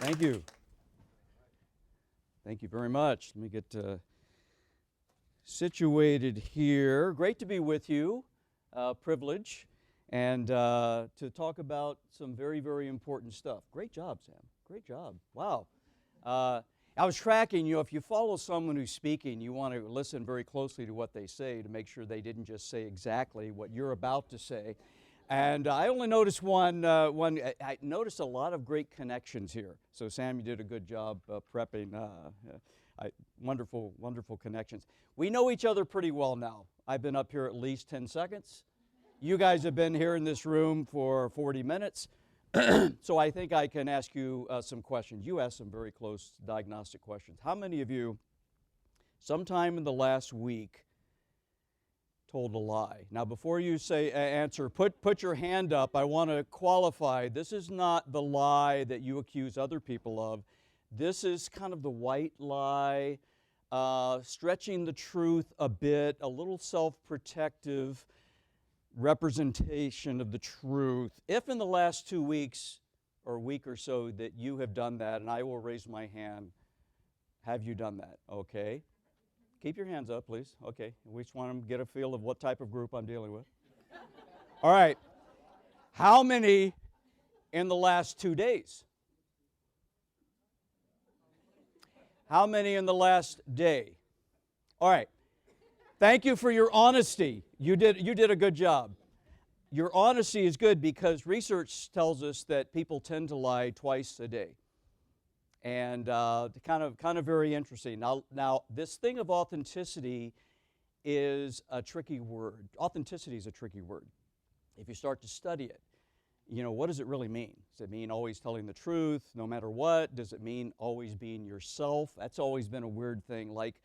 Thank you. Thank you very much. Let me get situated here. Great to be with you. Privilege. And to talk about some very, very important stuff. Great job, Sam. Great job. Wow. I was tracking you. If you follow someone who's speaking, you want to listen very closely to what they say to make sure they didn't just say exactly what you're about to say. And I only noticed one. I noticed a lot of great connections here. So Sam, you did a good job prepping. Wonderful, wonderful connections. We know each other pretty well now. I've been up here at least 10 seconds. You guys have been here in this room for 40 minutes. So I think I can ask you some questions. You asked some very close diagnostic questions. How many of you, sometime in the last week, told a lie? Now, before you say answer, put your hand up. I want to qualify. This is not the lie that you accuse other people of. This is kind of the white lie, stretching the truth a bit, a little self-protective representation of the truth. If in the last 2 weeks or week or so that you have done that, and I will raise my hand, have you done that? Okay. Keep your hands up, please. Okay. We just want to get a feel of what type of group I'm dealing with. All right. How many in the last 2 days? How many in the last day? All right. Thank you for your honesty. You did a good job. Your honesty is good because research tells us that people tend to lie twice a day. And kind of very interesting. Now, this thing of authenticity is a tricky word. Authenticity is a tricky word. If you start to study it, what does it really mean? Does it mean always telling the truth no matter what? Does it mean always being yourself? That's always been a weird thing, like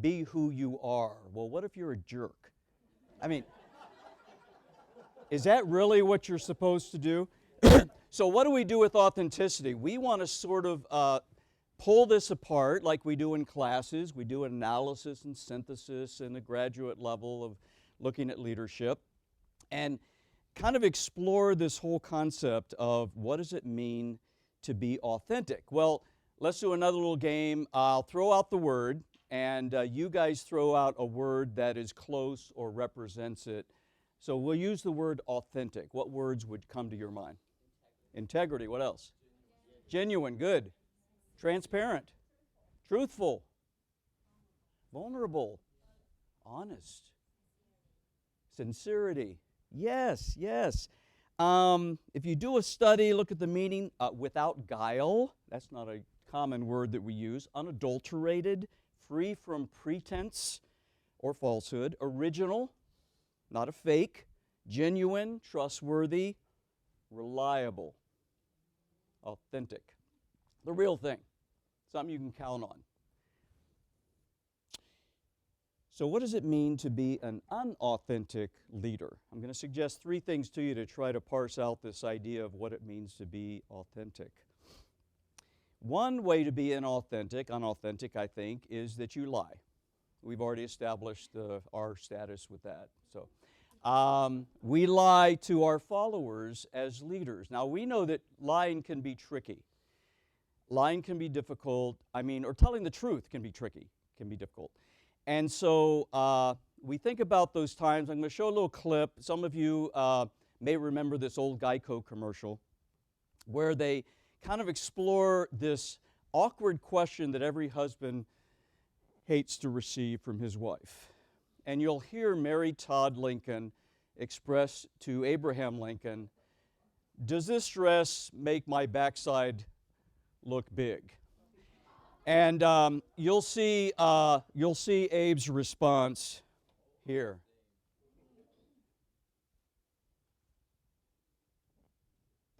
be who you are. Well, what if you're a jerk? I mean, is that really what you're supposed to do? So what do we do with authenticity? We want to sort of pull this apart like we do in classes. We do analysis and synthesis in the graduate level of looking at leadership and kind of explore this whole concept of what does it mean to be authentic. Well, let's do another little game. I'll throw out the word, and you guys throw out a word that is close or represents it. So we'll use the word authentic. What words would come to your mind? Integrity. What else? Genuine. Good. Transparent. Truthful. Vulnerable. Honest. Sincerity. Yes, yes. If you do a study, look at the meaning. Without guile. That's not a common word that we use. Unadulterated. Free from pretense or falsehood. Original. Not a fake. Genuine. Trustworthy. Reliable. Authentic. The real thing. Something you can count on. So what does it mean to be an unauthentic leader? I'm going to suggest 3 things to you to try to parse out this idea of what it means to be authentic. One way to be unauthentic, I think, is that you lie. We've already established our status with that. So we lie to our followers as leaders. Now, we know that lying can be tricky. Lying can be difficult. Or telling the truth can be tricky, can be difficult. And so we think about those times. I'm going to show a little clip. Some of you may remember this old Geico commercial where they kind of explore this awkward question that every husband hates to receive from his wife. And you'll hear Mary Todd Lincoln express to Abraham Lincoln, "Does this dress make my backside look big?" And you'll see Abe's response here.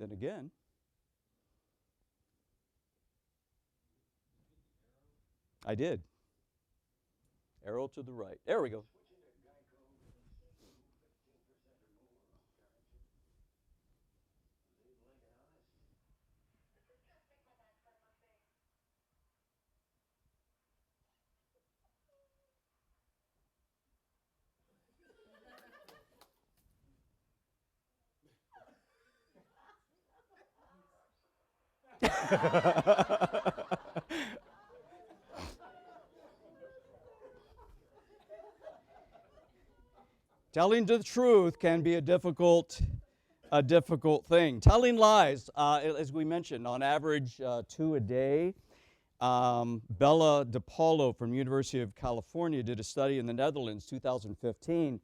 Then again, I did. Arrow to the right. There we go. Telling the truth can be a difficult thing. Telling lies, as we mentioned, on average 2 a day. Bella DePaulo from University of California did a study in the Netherlands, 2015,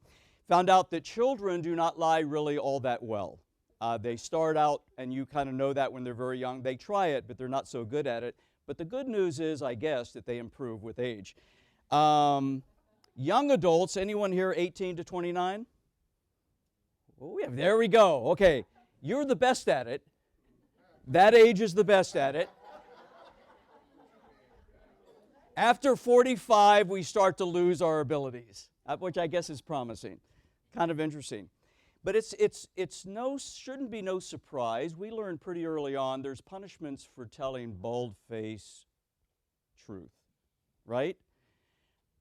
found out that children do not lie really all that well. They start out, and you kind of know that when they're very young. They try it, but they're not so good at it. But the good news is, I guess, that they improve with age. Young adults, anyone here 18 to 29? Oh, yeah, there we go. Okay, you're the best at it. That age is the best at it. After 45, we start to lose our abilities, which I guess is promising. Kind of interesting. But shouldn't be no surprise. We learned pretty early on there's punishments for telling bald-faced truth, right?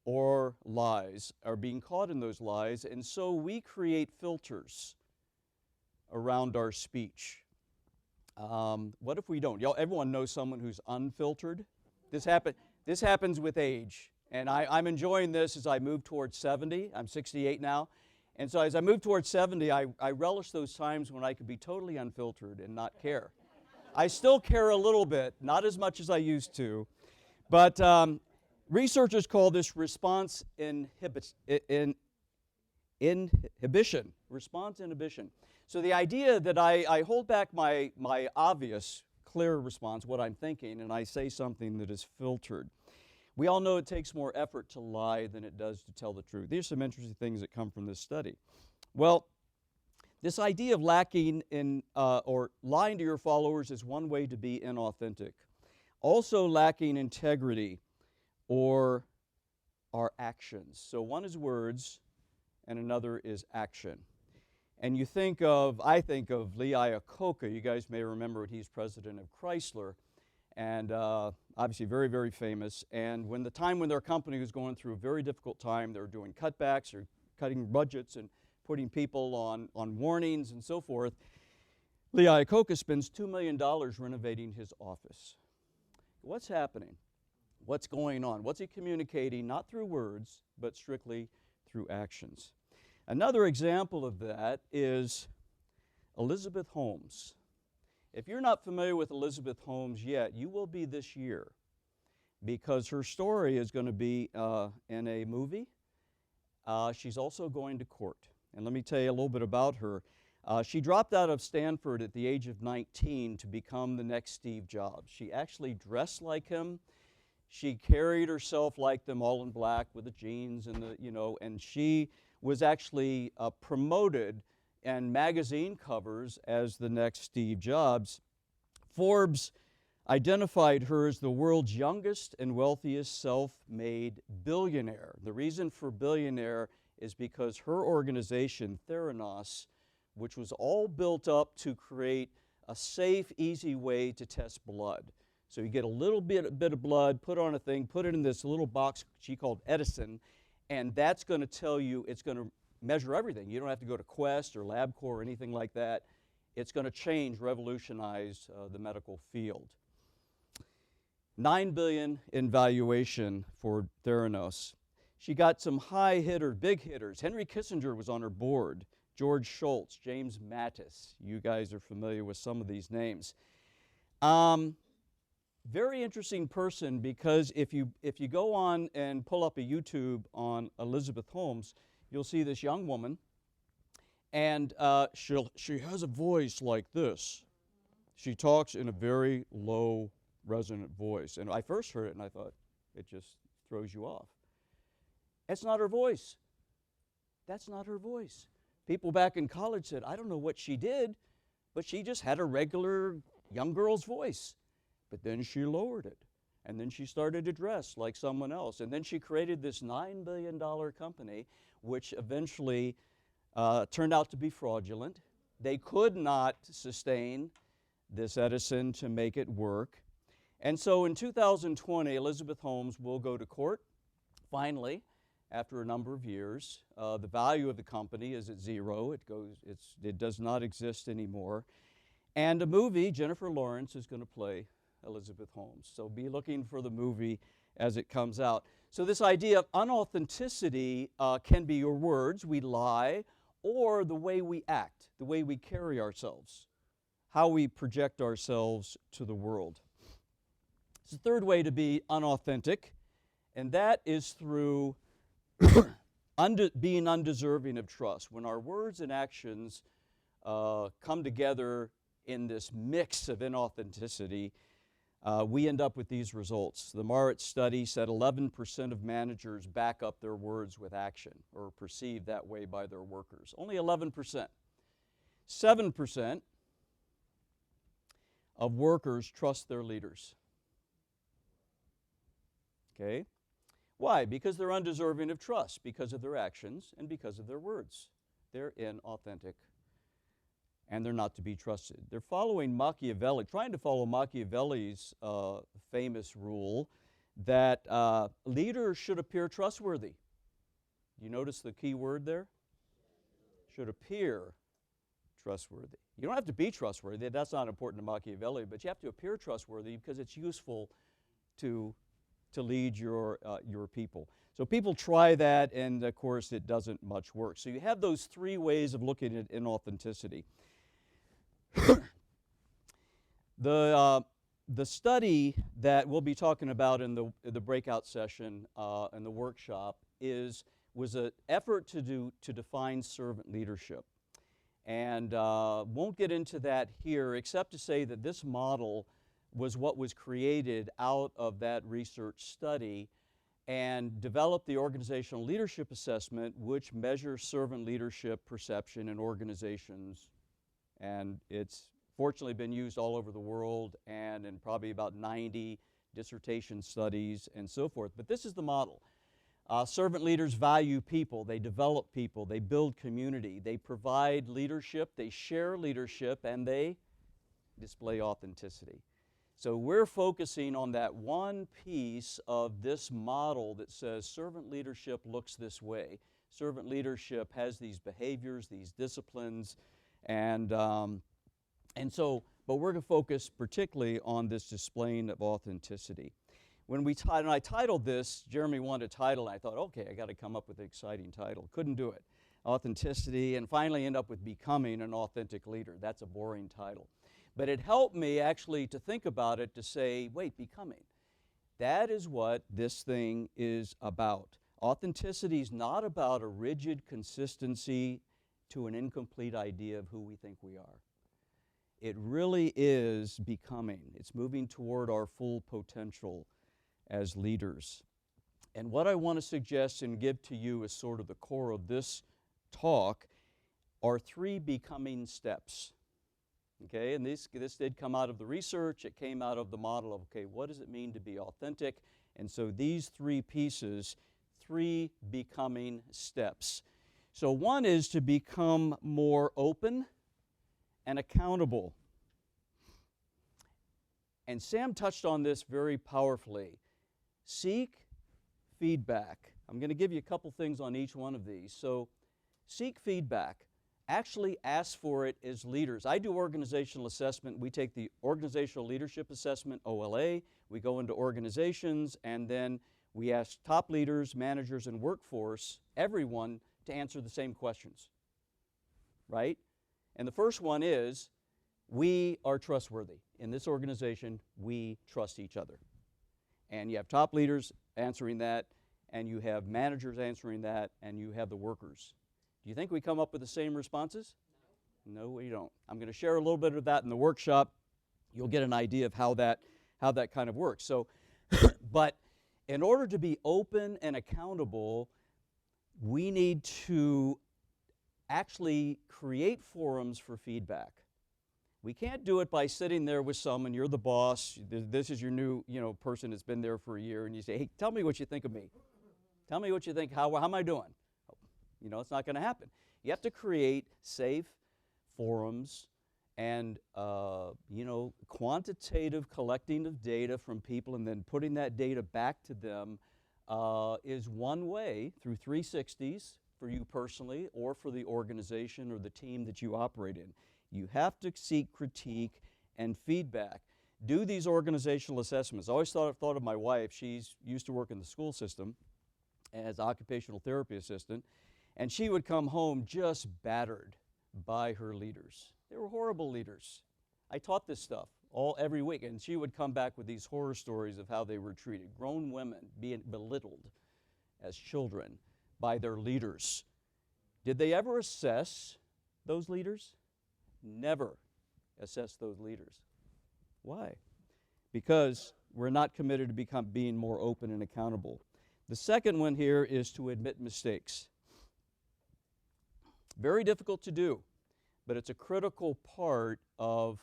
Or lies, or being caught in those lies. And so we create filters around our speech. What if we don't? Everyone knows someone who's unfiltered. This happens with age, and I'm enjoying this as I move towards 70. I'm 68 now, and so as I move towards 70, I relish those times when I could be totally unfiltered and not care. I still care a little bit, not as much as I used to, but researchers call this response inhibition. Response inhibition. So the idea that I hold back my obvious, clear response, what I'm thinking, and I say something that is filtered. We all know it takes more effort to lie than it does to tell the truth. These are some interesting things that come from this study. Well, this idea of lacking in or lying to your followers is one way to be inauthentic. Also lacking integrity or our actions. So one is words and another is action. And I think of Lee Iacocca. You guys may remember when he's president of Chrysler, and obviously very, very famous. And when their company was going through a very difficult time, they were doing cutbacks or cutting budgets and putting people on warnings and so forth, Lee Iacocca spends $2 million renovating his office. What's happening? What's going on? What's he communicating? Not through words, but strictly through actions. Another example of that is Elizabeth Holmes. If you're not familiar with Elizabeth Holmes yet, you will be this year, because her story is going to be in a movie. She's also going to court. And let me tell you a little bit about her. She dropped out of Stanford at the age of 19 to become the next Steve Jobs. She actually dressed like him. She carried herself like them, all in black with the jeans and and she was actually promoted in magazine covers as the next Steve Jobs. Forbes identified her as the world's youngest and wealthiest self-made billionaire. The reason for billionaire is because her organization, Theranos, which was all built up to create a safe, easy way to test blood. So you get a little bit of blood, put on a thing, put it in this little box she called Edison, and that's going to tell you, it's going to measure everything. You don't have to go to Quest or LabCorp or anything like that. It's going to revolutionize the medical field. $9 billion in valuation for Theranos. She got some big hitters. Henry Kissinger was on her board. George Shultz, James Mattis. You guys are familiar with some of these names. Very interesting person, because if you go on and pull up a YouTube on Elizabeth Holmes, you'll see this young woman, and she has a voice like this. She talks in a very low, resonant voice. And I first heard it, and I thought, it just throws you off. That's not her voice. That's not her voice. People back in college said, I don't know what she did, but she just had a regular young girl's voice. But then she lowered it, and then she started to dress like someone else. And then she created this $9 billion company, which eventually turned out to be fraudulent. They could not sustain this Edison to make it work. And so in 2020, Elizabeth Holmes will go to court, finally, after a number of years. The value of the company is at zero. It does not exist anymore. And a movie, Jennifer Lawrence is going to play Elizabeth Holmes. So be looking for the movie as it comes out. So this idea of unauthenticity can be your words, we lie, or the way we act, the way we carry ourselves, how we project ourselves to the world. It's the third way to be unauthentic, and that is through being undeserving of trust. When our words and actions come together in this mix of inauthenticity, we end up with these results. The Marit study said 11% of managers back up their words with action or are perceived that way by their workers. Only 11%. 7% of workers trust their leaders. Okay? Why? Because they're undeserving of trust, because of their actions and because of their words. They're inauthentic and they're not to be trusted. They're following Machiavelli, trying to follow Machiavelli's famous rule that leaders should appear trustworthy. You notice the key word there? Should appear trustworthy. You don't have to be trustworthy. That's not important to Machiavelli, but you have to appear trustworthy because it's useful to lead your people. So people try that, and of course it doesn't much work. So you have those three ways of looking at inauthenticity. The study that we'll be talking about in the breakout session and the workshop was an effort to define servant leadership. And won't get into that here, except to say that this model was what was created out of that research study and developed the organizational leadership assessment, which measures servant leadership perception in organizations. And it's fortunately been used all over the world and in probably about 90 dissertation studies and so forth. But this is the model. Servant leaders value people, they develop people, they build community, they provide leadership, they share leadership, and they display authenticity. So we're focusing on that one piece of this model that says servant leadership looks this way. Servant leadership has these behaviors, these disciplines, but we're going to focus particularly on this displaying of authenticity. When I titled this, Jeremy wanted a title, and I thought, okay, I got to come up with an exciting title. Couldn't do it. Authenticity, and finally end up with becoming an authentic leader. That's a boring title. But it helped me actually to think about it, to say, wait, becoming. That is what this thing is about. Authenticity is not about a rigid consistency to an incomplete idea of who we think we are. It really is becoming. It's moving toward our full potential as leaders. And what I want to suggest and give to you as sort of the core of this talk are 3 becoming steps. Okay, and this did come out of the research. It came out of the model of, okay, what does it mean to be authentic? And so these 3 pieces, 3 becoming steps. So one is to become more open and accountable. And Sam touched on this very powerfully. Seek feedback. I'm going to give you a couple things on each one of these. So seek feedback. Actually ask for it as leaders. I do organizational assessment. We take the organizational leadership assessment, OLA. We go into organizations, and then we ask top leaders, managers, and workforce, everyone, to answer the same questions, right? And the first one is, we are trustworthy. In this organization, we trust each other. And you have top leaders answering that, and you have managers answering that, and you have the workers. Do you think we come up with the same responses? No, we don't. I'm going to share a little bit of that in the workshop. You'll get an idea of how that kind of works. So, but in order to be open and accountable, we need to actually create forums for feedback. We can't do it by sitting there with someone, you're the boss, this is your new person that's been there for a year, and you say, hey, tell me what you think of me. Tell me what you think, how am I doing? It's not going to happen. You have to create safe forums and, quantitative collecting of data from people and then putting that data back to them is one way through 360s for you personally or for the organization or the team that you operate in. You have to seek critique and feedback. Do these organizational assessments. I always thought of my wife. She's used to work in the school system as occupational therapy assistant, and she would come home just battered by her leaders. They were horrible leaders. I taught this stuff every week, and she would come back with these horror stories of how they were treated. Grown women being belittled as children by their leaders. Did they ever assess those leaders? Never assess those leaders. Why? Because we're not committed to being more open and accountable. The second one here is to admit mistakes. Very difficult to do, but it's a critical part of,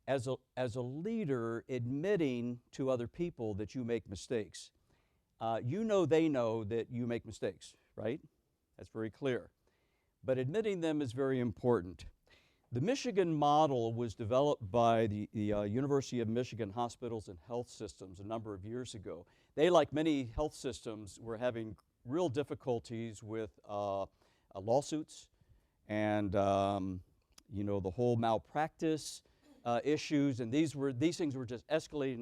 as a leader, admitting to other people that you make mistakes. You know they know that you make mistakes, right? That's very clear. But admitting them is very important. The Michigan model was developed by the University of Michigan Hospitals and Health Systems a number of years ago. They, like many health systems, were having real difficulties with lawsuits and the whole malpractice issues, and these things were just escalating.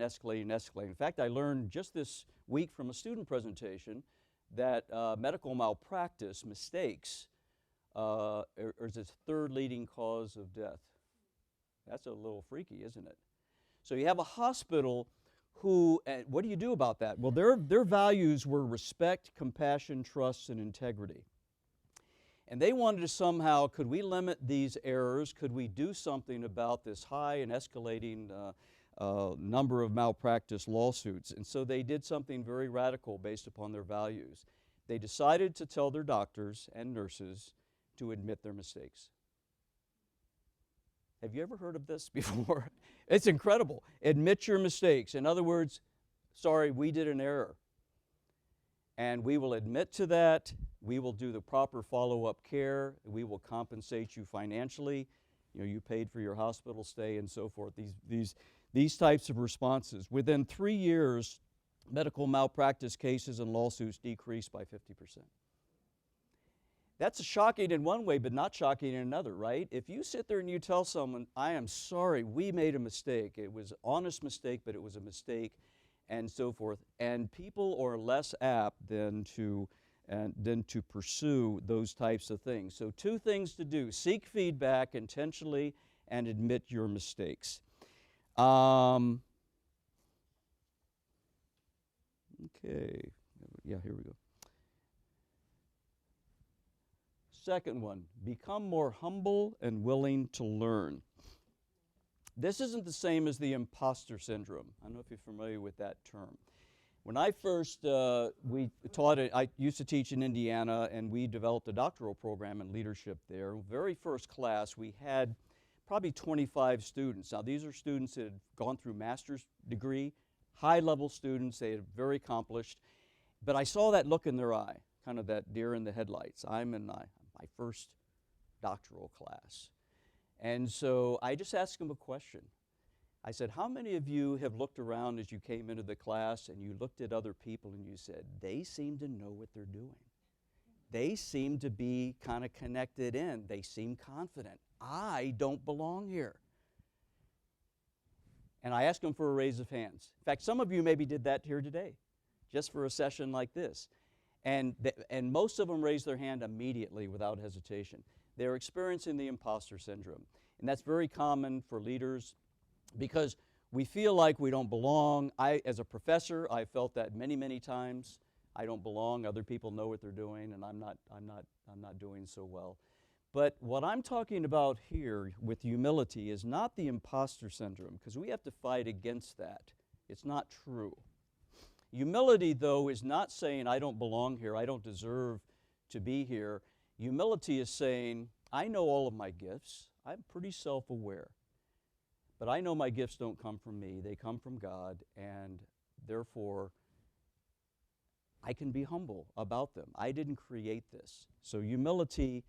In fact, I learned just this week from a student presentation that medical malpractice mistakes is the third leading cause of death. That's a little freaky, isn't it? So you have a hospital who, what do you do about that? Well, their values were respect, compassion, trust, and integrity. And they wanted to somehow, could we limit these errors? Could we do something about this high and escalating number of malpractice lawsuits? And so they did something very radical based upon their values. They decided to tell their doctors and nurses to admit their mistakes. Have you ever heard of this before? It's incredible. Admit your mistakes. In other words, sorry, we did an error. And we will admit to that. We will do the proper follow-up care. We will compensate you financially. You paid for your hospital stay and so forth. These types of responses. Within 3 years, medical malpractice cases and lawsuits decreased by 50%. That's shocking in one way, but not shocking in another, right? If you sit there and you tell someone, I am sorry, we made a mistake. It was an honest mistake, but it was a mistake, and so forth. And people are less apt than to pursue those types of things. So 2 things to do. Seek feedback intentionally and admit your mistakes. Okay. Yeah, here we go. Second one, become more humble and willing to learn. This isn't the same as the imposter syndrome. I don't know if you're familiar with that term. When I first, I used to teach in Indiana, and we developed a doctoral program in leadership there. Very first class, we had probably 25 students. Now, these are students that had gone through master's degree, high-level students. They had very accomplished. But I saw that look in their eye, kind of that deer in the headlights. I'm in my first doctoral class. And so I just asked them a question. I said, how many of you have looked around as you came into the class and you looked at other people and you said, they seem to know what they're doing. They seem to be kind of connected in. They seem confident. I don't belong here. And I asked them for a raise of hands. In fact, some of you maybe did that here today, just for a session like this. And most of them raised their hand immediately without hesitation. They're experiencing the imposter syndrome. And that's very common for leaders because we feel like we don't belong. As a professor, I felt that many, many times. I don't belong. Other people know what they're doing, and I'm not doing so well. But what I'm talking about here with humility is not the imposter syndrome, because we have to fight against that. It's not true. Humility, though, is not saying, I don't belong here, I don't deserve to be here. Humility is saying, I know all of my gifts, I'm pretty self-aware, but I know my gifts don't come from me, they come from God, and therefore, I can be humble about them. I didn't create this. So humility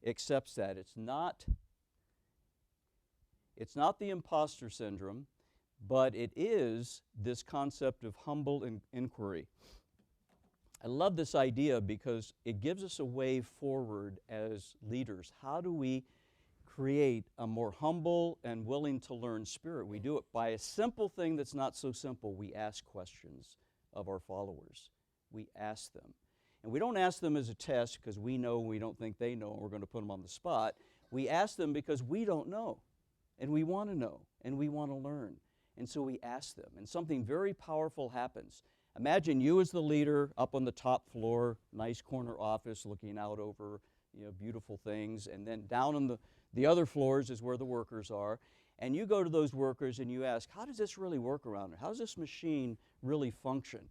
accepts that. It's not the imposter syndrome, but it is this concept of humble inquiry. I love this idea because it gives us a way forward as leaders. How do we create a more humble and willing to learn spirit. We do it by a simple thing that's not so simple. We ask questions of our followers. We ask them. And we don't ask them as a test because we know we don't think they know and we're going to put them on the spot. We ask them because we don't know, and we want to know, and we want to learn. And so we ask them, and something very powerful happens. Imagine you as the leader up on the top floor, nice corner office looking out over beautiful things, and then down on the other floors is where the workers are. And you go to those workers and you ask, how does this really work around here? How does this machine really function?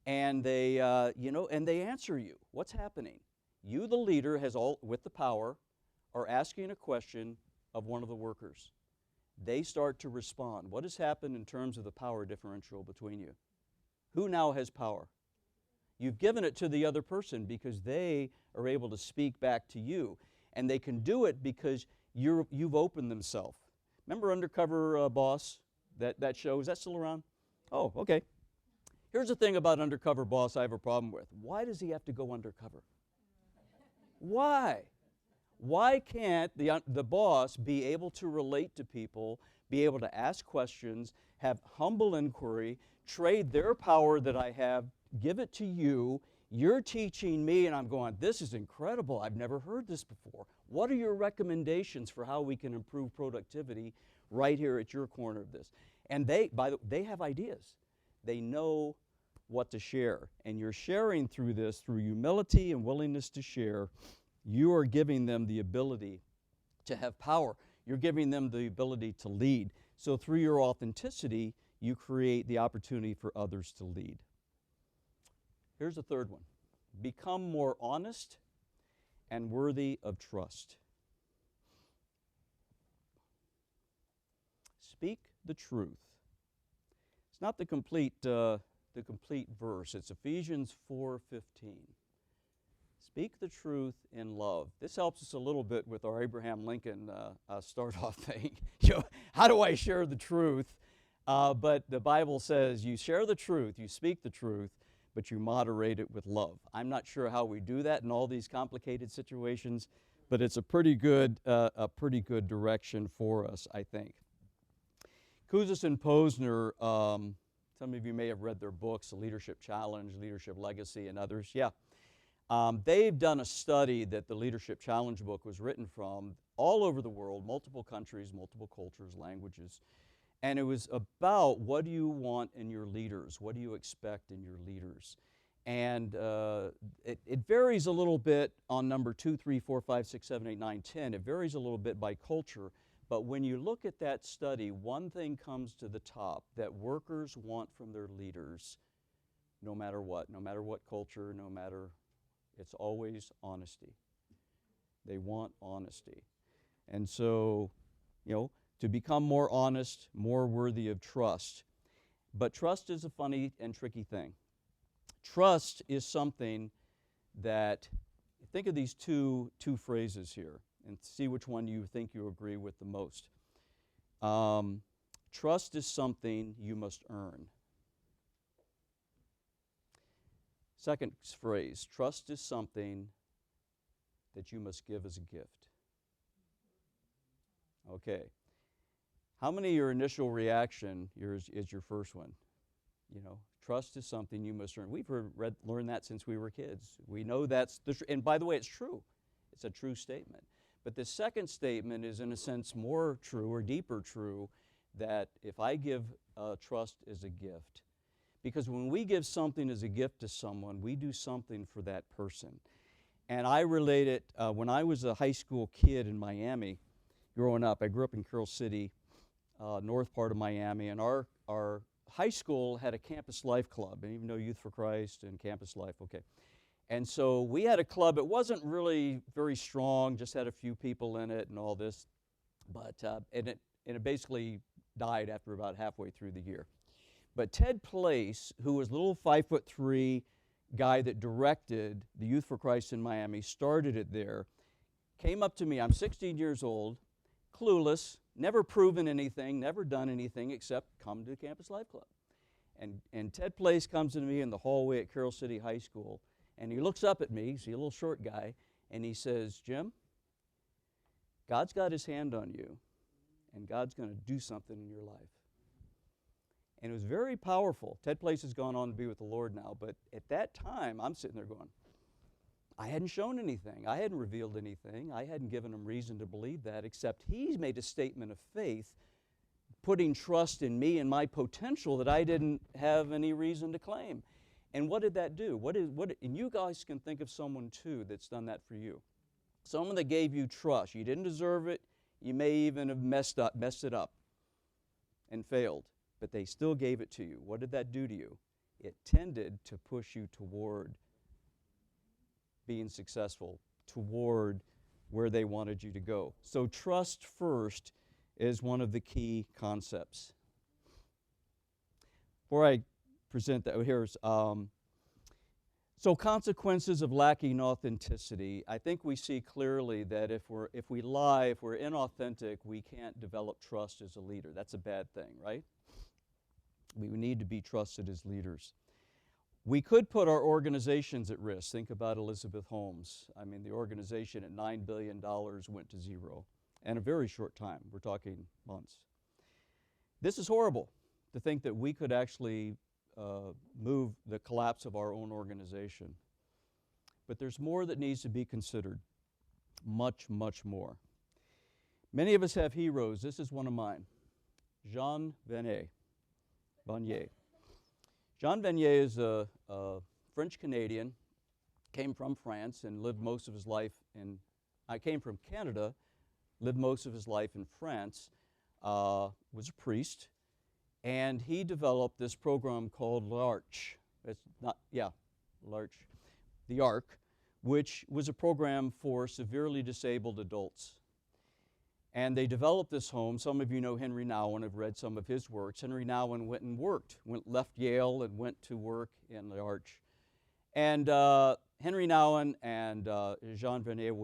And they, and they answer you. What's happening? You, the leader, with the power, are asking a question of one of the workers. They start to respond. What has happened in terms of the power differential between you? Who now has power? You've given it to the other person because they are able to speak back to you. And they can do it because you've opened themselves. Remember Undercover Boss, that show? Is that still around? Oh, okay. Here's the thing about Undercover Boss I have a problem with. Why does he have to go undercover? Why? Why can't the boss be able to relate to people, be able to ask questions, have humble inquiry, trade their power that I have, give it to you, you're teaching me, and I'm going, this is incredible, I've never heard this before. What are your recommendations for how we can improve productivity right here at your corner of this? And they have ideas. They know what to share. And you're sharing through this, through humility and willingness to share, you are giving them the ability to have power. You're giving them the ability to lead. So through your authenticity, you create the opportunity for others to lead. Here's the third one. Become more honest and worthy of trust. Speak the truth. It's not the complete verse. It's Ephesians 4:15. Speak the truth in love. This helps us a little bit with our Abraham Lincoln start-off thing. How do I share the truth? But the Bible says you share the truth, you speak the truth, but you moderate it with love. I'm not sure how we do that in all these complicated situations, but it's a pretty good direction for us, I think. Kouzes and Posner, some of you may have read their books, The Leadership Challenge, Leadership Legacy, and others. Yeah. They've done a study that the Leadership Challenge book was written from all over the world, multiple countries, multiple cultures, languages. And it was about what do you want in your leaders? What do you expect in your leaders? And it varies a little bit on number 2, 3, 4, 5, 6, 7, 8, 9, 10. It varies a little bit by culture. But when you look at that study, one thing comes to the top that workers want from their leaders, no matter what culture, it's always honesty. They want honesty. And so, to become more honest, more worthy of trust. But trust is a funny and tricky thing. Trust is something that, think of these two phrases here and see which one you think you agree with the most. Trust is something you must earn. Second phrase, trust is something that you must give as a gift. Okay. How many of your initial reaction is your first one? Trust is something you must earn. We've learned that since we were kids. We know that's and by the way, it's true. It's a true statement. But the second statement is in a sense more true or deeper true, that if I give trust as a gift, because when we give something as a gift to someone, we do something for that person. And I relate it, when I was a high school kid in Miami, growing up, I grew up in Carroll City, north part of Miami, and our high school had a campus life club, and even though Youth for Christ and campus life, okay. And so we had a club. It wasn't really very strong, just had a few people in it and all this, but and it basically died after about halfway through the year. But Ted Place, who was a little 5'3" guy that directed the Youth for Christ in Miami, started it there, came up to me. I'm 16 years old, clueless, never proven anything, never done anything except come to Campus Life Club. And Ted Place comes to me in the hallway at Carroll City High School, and he looks up at me, he's a little short guy, and he says, "Jim, God's got his hand on you, and God's going to do something in your life. And it was very powerful. Ted Place has gone on to be with the Lord now, but at that time, I'm sitting there going, I hadn't shown anything. I hadn't revealed anything. I hadn't given him reason to believe that, except he's made a statement of faith, putting trust in me and my potential that I didn't have any reason to claim. And what did that do? And you guys can think of someone, too, that's done that for you. Someone that gave you trust. You didn't deserve it. You may even have messed it up and failed, but they still gave it to you. What did that do to you? It tended to push you toward being successful, toward where they wanted you to go. So trust first is one of the key concepts. Before I present that, here's so consequences of lacking authenticity. I think we see clearly that if we lie, if we're inauthentic, we can't develop trust as a leader. That's a bad thing, right? We need to be trusted as leaders. We could put our organizations at risk. Think about Elizabeth Holmes. I mean, the organization at $9 billion went to zero in a very short time. We're talking months. This is horrible, to think that we could actually move the collapse of our own organization. But there's more that needs to be considered. Much, much more. Many of us have heroes. This is one of mine. Jean Vanier. Jean Vanier is a French-Canadian, came from France and lived most of his life I came from Canada, lived most of his life in France, was a priest, and he developed this program called L'Arche. The Ark, which was a program for severely disabled adults. And they developed this home. Some of you know Henry Nouwen, have read some of his works. Henry Nouwen went and left Yale and went to work in L'Arche. And Henry Nouwen and Jean Vanier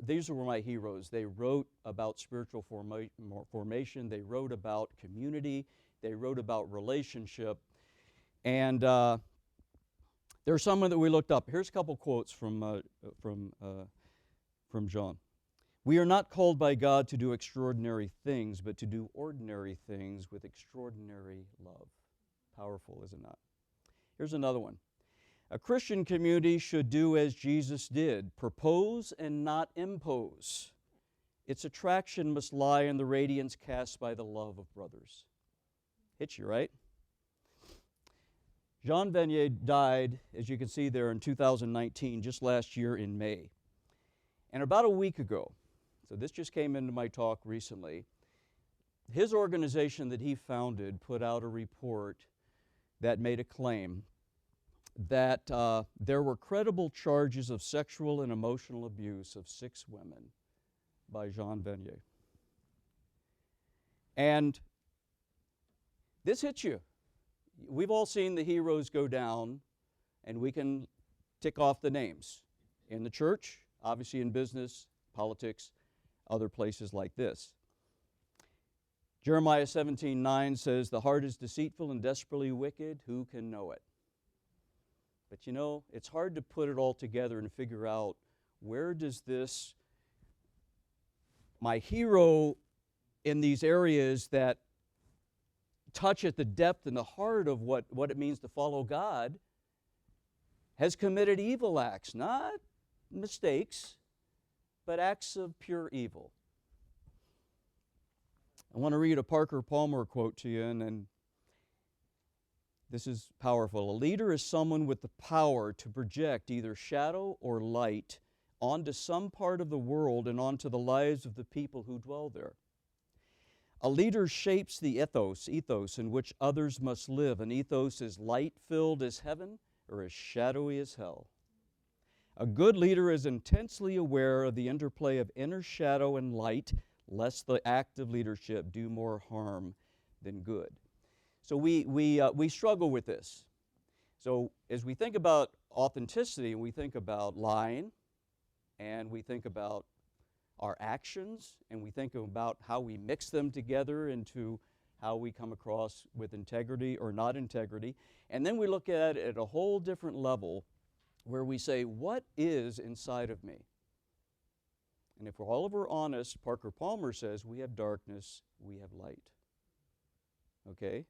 these were my heroes. They wrote about spiritual formation. They wrote about community. They wrote about relationship. And there's someone that we looked up. Here's a couple quotes from John. We are not called by God to do extraordinary things, but to do ordinary things with extraordinary love. Powerful, is it not? Here's another one. A Christian community should do as Jesus did, propose and not impose. Its attraction must lie in the radiance cast by the love of brothers. Hits you, right? Jean Vanier died, as you can see there, in 2019, just last year in May. And about a week ago, so this just came into my talk recently, his organization that he founded put out a report that made a claim that there were credible charges of sexual and emotional abuse of 6 women by Jean Vanier. And this hits you. We've all seen the heroes go down, and we can tick off the names. In the church, obviously in business, politics, other places like this. Jeremiah 17:9 says, the heart is deceitful and desperately wicked. Who can know it? But you know, it's hard to put it all together and figure out where does this, my hero in these areas that touch at the depth and the heart of what it means to follow God, has committed evil acts, not mistakes, but acts of pure evil. I want to read a Parker Palmer quote to you, and this is powerful. A leader is someone with the power to project either shadow or light onto some part of the world and onto the lives of the people who dwell there. A leader shapes the ethos in which others must live. An ethos is light-filled as heaven or as shadowy as hell. A good leader is intensely aware of the interplay of inner shadow and light, lest the act of leadership do more harm than good. So we struggle with this. So as we think about authenticity, we think about lying, and we think about our actions, and we think about how we mix them together into how we come across with integrity or not integrity. And then we look at it at a whole different level where we say, what is inside of me? And if we're all of we're honest, Parker Palmer says we have darkness, we have light. Okay?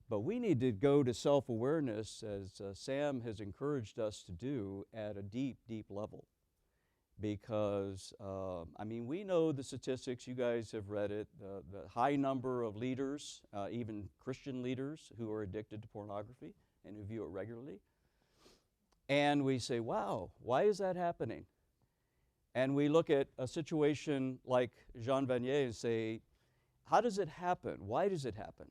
But we need to go to self-awareness, as Sam has encouraged us to do, at a deep, deep level. Because, we know the statistics. You guys have read it. The high number of leaders, even Christian leaders, who are addicted to pornography and who view it regularly. And we say, wow, why is that happening? And we look at a situation like Jean Vanier and say, how does it happen? Why does it happen?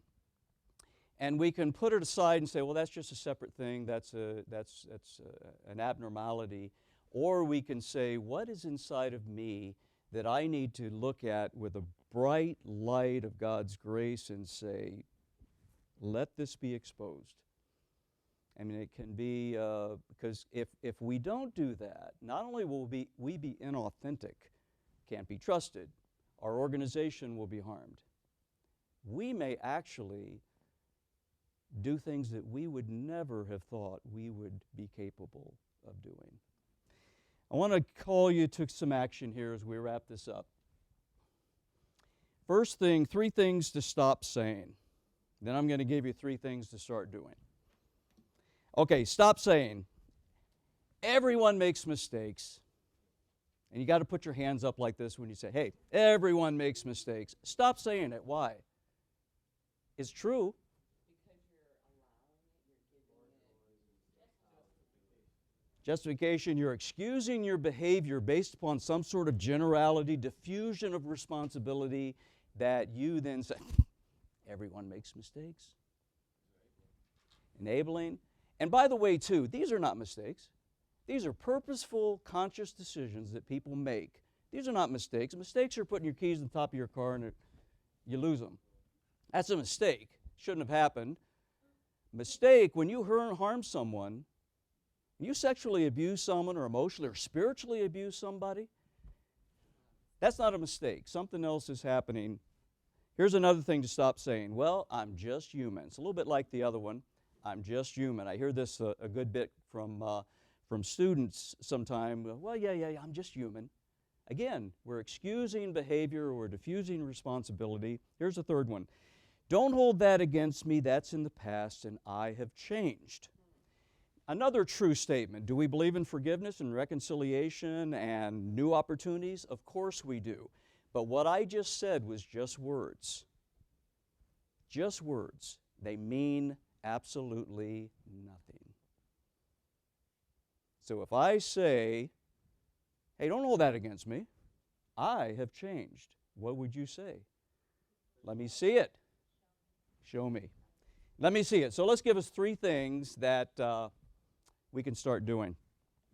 And we can put it aside and say, well, that's just a separate thing. That's an abnormality. Or we can say, what is inside of me that I need to look at with a bright light of God's grace and say, let this be exposed. I mean, it can be, because if we don't do that, not only will we be inauthentic, can't be trusted, our organization will be harmed. We may actually do things that we would never have thought we would be capable of doing. I want to call you to some action here as we wrap this up. First thing, 3 things to stop saying. Then I'm going to give you 3 things to start doing. Okay, stop saying, everyone makes mistakes. And you got to put your hands up like this when you say, hey, everyone makes mistakes. Stop saying it. Why? It's true. Justification, you're excusing your behavior based upon some sort of generality, diffusion of responsibility that you then say, everyone makes mistakes. Enabling. And by the way, too, these are not mistakes. These are purposeful, conscious decisions that people make. These are not mistakes. Mistakes are putting your keys on the top of your car and you lose them. That's a mistake. Shouldn't have happened. Mistake, when you harm someone, you sexually abuse someone or emotionally or spiritually abuse somebody, that's not a mistake. Something else is happening. Here's another thing to stop saying. Well, I'm just human. It's a little bit like the other one. I'm just human. I hear this a good bit from students sometime. Well, yeah, I'm just human. Again, we're excusing behavior or diffusing responsibility. Here's a third one. Don't hold that against me. That's in the past, and I have changed. Another true statement. Do we believe in forgiveness and reconciliation and new opportunities? Of course we do. But what I just said was just words. Just words. They mean absolutely nothing. So if I say, hey, don't hold that against me, I have changed, what would you say? Let me see it. Show me. Let me see it. So let's give us 3 things that we can start doing.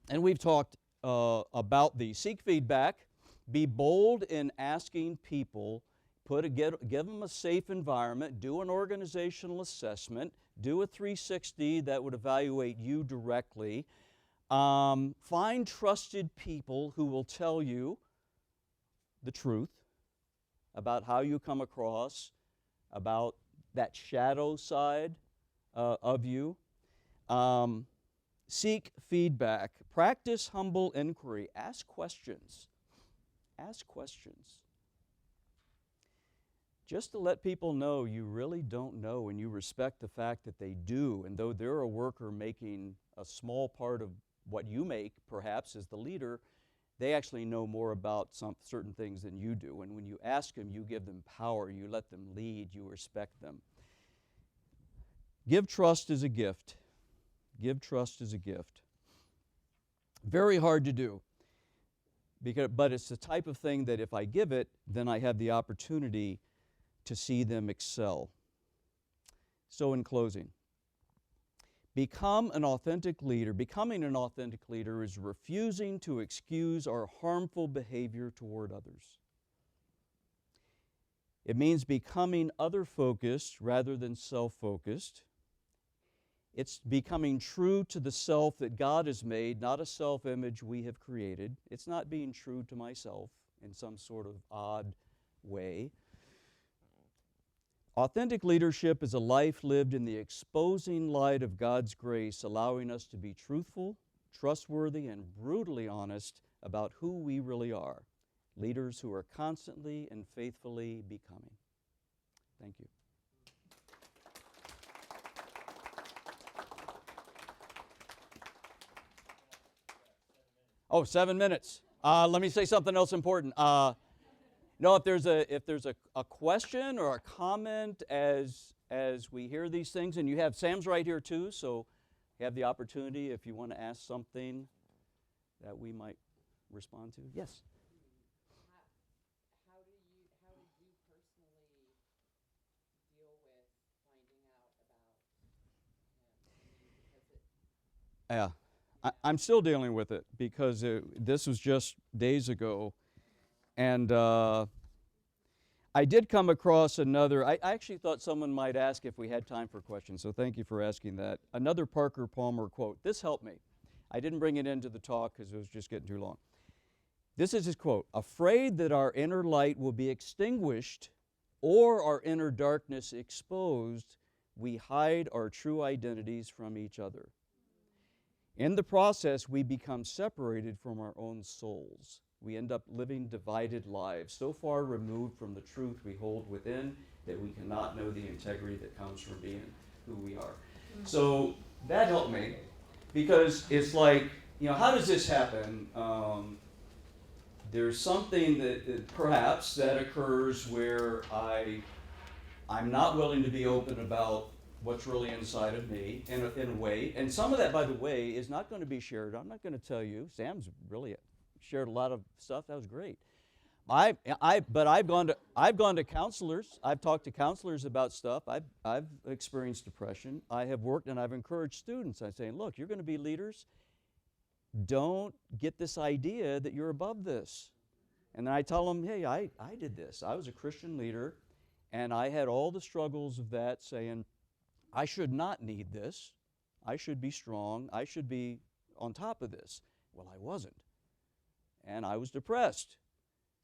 And we've talked about these. Seek feedback. Be bold in asking people. Give them a safe environment. Do an organizational assessment. Do a 360 that would evaluate you directly. Find trusted people who will tell you the truth about how you come across, about that shadow side of you. Seek feedback. Practice humble inquiry. Ask questions. Ask questions. Just to let people know you really don't know and you respect the fact that they do. And though they're a worker making a small part of what you make, perhaps, as the leader, they actually know more about certain things than you do. And when you ask them, you give them power. You let them lead. You respect them. Give trust as a gift. Give trust as a gift. Very hard to do. But it's the type of thing that if I give it, then I have the opportunity to see them excel. So in closing, becoming an authentic leader is refusing to excuse our harmful behavior toward others. It means becoming other-focused rather than self-focused. It's becoming true to the self that God has made, not a self-image we have created. It's not being true to myself in some sort of odd way. Authentic leadership is a life lived in the exposing light of God's grace, allowing us to be truthful, trustworthy, and brutally honest about who we really are, leaders who are constantly and faithfully becoming. Thank you. Oh, 7 minutes. Let me say something else important. No, if there's a question or a comment as we hear these things, and you have Sam's right here too, so you have the opportunity if you want to ask something that we might respond to. Yes. How did you personally deal with finding out about him? Yeah. I'm still dealing with it because this was just days ago. And I did come across another, I actually thought someone might ask if we had time for questions, so thank you for asking that. Another Parker Palmer quote. This helped me. I didn't bring it into the talk because it was just getting too long. This is his quote: "Afraid that our inner light will be extinguished or our inner darkness exposed, we hide our true identities from each other. In the process, we become separated from our own souls. We end up living divided lives, so far removed from the truth we hold within that we cannot know the integrity that comes from being who we are." So that helped me because it's like, how does this happen? There's something that perhaps that occurs where I'm not willing to be open about what's really inside of me in a way. And some of that, by the way, is not going to be shared. I'm not going to tell you. Sam's really shared a lot of stuff. That was great. But I've gone to counselors. I've talked to counselors about stuff. I've experienced depression. I have worked and I've encouraged students. I'm saying, look, you're going to be leaders. Don't get this idea that you're above this. And then I tell them, hey, I did this. I was a Christian leader, and I had all the struggles of that, saying, I should not need this. I should be strong. I should be on top of this. Well, I wasn't. And I was depressed,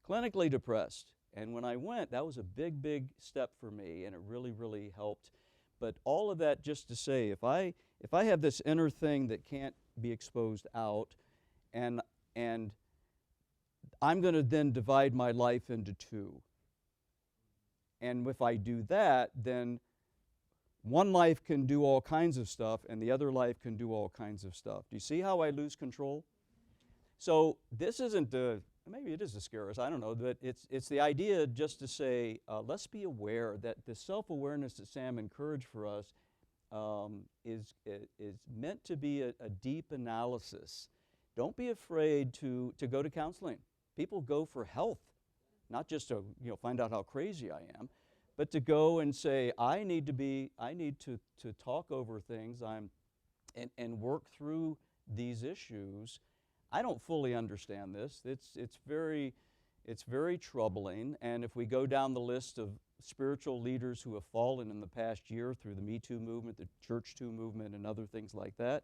clinically depressed. And when I went, that was a big, big step for me, and it really, really helped. But all of that just to say, if I have this inner thing that can't be exposed out, and I'm going to then divide my life into two. And if I do that, then one life can do all kinds of stuff, and the other life can do all kinds of stuff. Do you see how I lose control? So this isn't maybe it is to scare us, I don't know, but it's the idea just to say, let's be aware that the self-awareness that Sam encouraged for us is meant to be a deep analysis. Don't be afraid to go to counseling. People go for health, not just to find out how crazy I am, but to go and say, I need to talk over things and work through these issues. I don't fully understand this. It's very troubling. And if we go down the list of spiritual leaders who have fallen in the past year through the Me Too movement, the Church Too movement, and other things like that,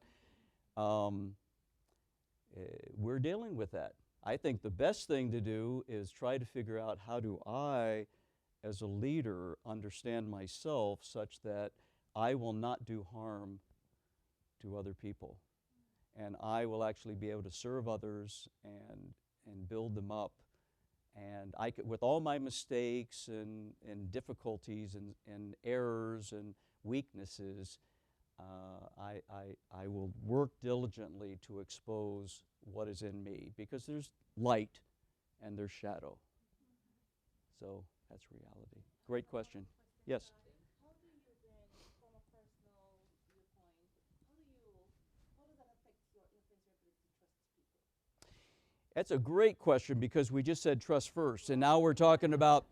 we're dealing with that. I think the best thing to do is try to figure out, how do I, as a leader, understand myself such that I will not do harm to other people. And I will actually be able to serve others and build them up. And with all my mistakes and difficulties and errors and weaknesses, I will work diligently to expose what is in me, because there's light and there's shadow. So that's reality. Great question. Yes? How do you then, from a personal viewpoint, how does that affect your ability to trust people? That's a great question, because we just said trust first, and now we're talking about,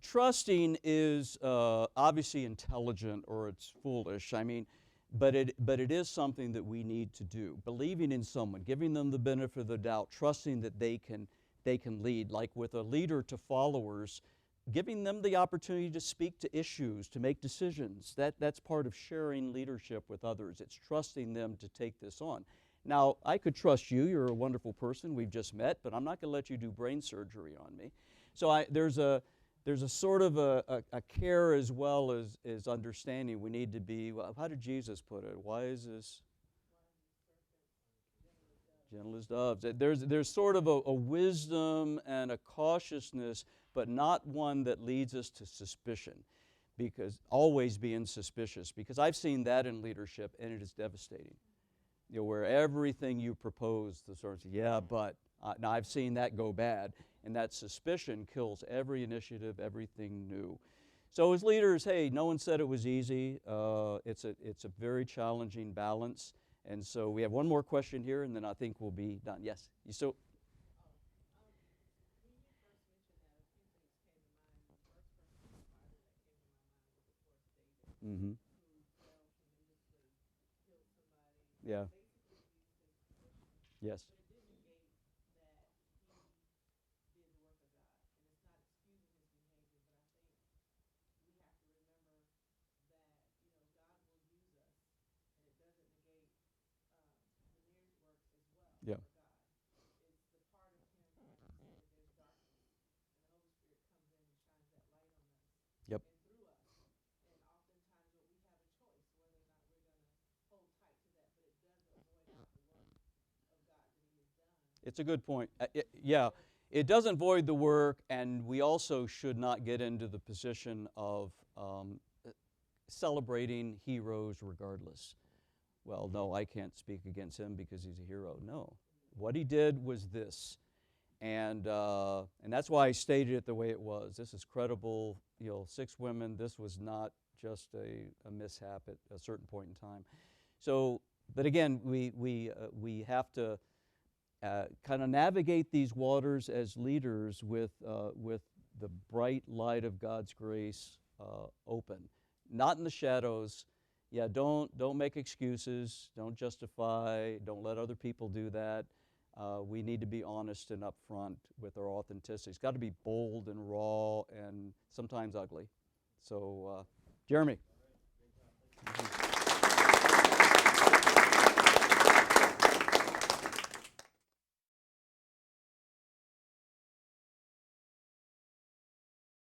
trusting is obviously intelligent, or it's foolish. But it is something that we need to do. Believing in someone, giving them the benefit of the doubt, trusting that they can lead. Like with a leader to followers, giving them the opportunity to speak to issues, to make decisions. That's part of sharing leadership with others. It's trusting them to take this on. Now, I could trust you. You're a wonderful person. We've just met, but I'm not going to let you do brain surgery on me. So there's a sort of a care as well as understanding. We need to be, how did Jesus put it? Why is this? Gentle as doves. There's sort of a wisdom and a cautiousness, but not one that leads us to suspicion, because always being suspicious, because I've seen that in leadership, and it is devastating. You know, where everything you propose, the sort of, yeah, but, now I've seen that go bad, and that suspicion kills every initiative, everything new. So as leaders, hey, no one said it was easy. It's a very challenging balance. And so we have one more question here, and then I think we'll be done. Yes, you still? Mm-hmm. Yeah. Yes. Yeah. Yep. It's a good point. Yeah, it doesn't void the work, and we also should not get into the position of celebrating heroes regardless. Well, no, I can't speak against him because he's a hero. No, what he did was this, and that's why I stated it the way it was. This is credible. You know, 6 women. This was not just a mishap at a certain point in time. So, but again, we have to kind of navigate these waters as leaders with the bright light of God's grace open, not in the shadows. Yeah, don't make excuses. Don't justify. Don't let other people do that. We need to be honest and upfront with our authenticity. It's got to be bold and raw and sometimes ugly. So, Jeremy.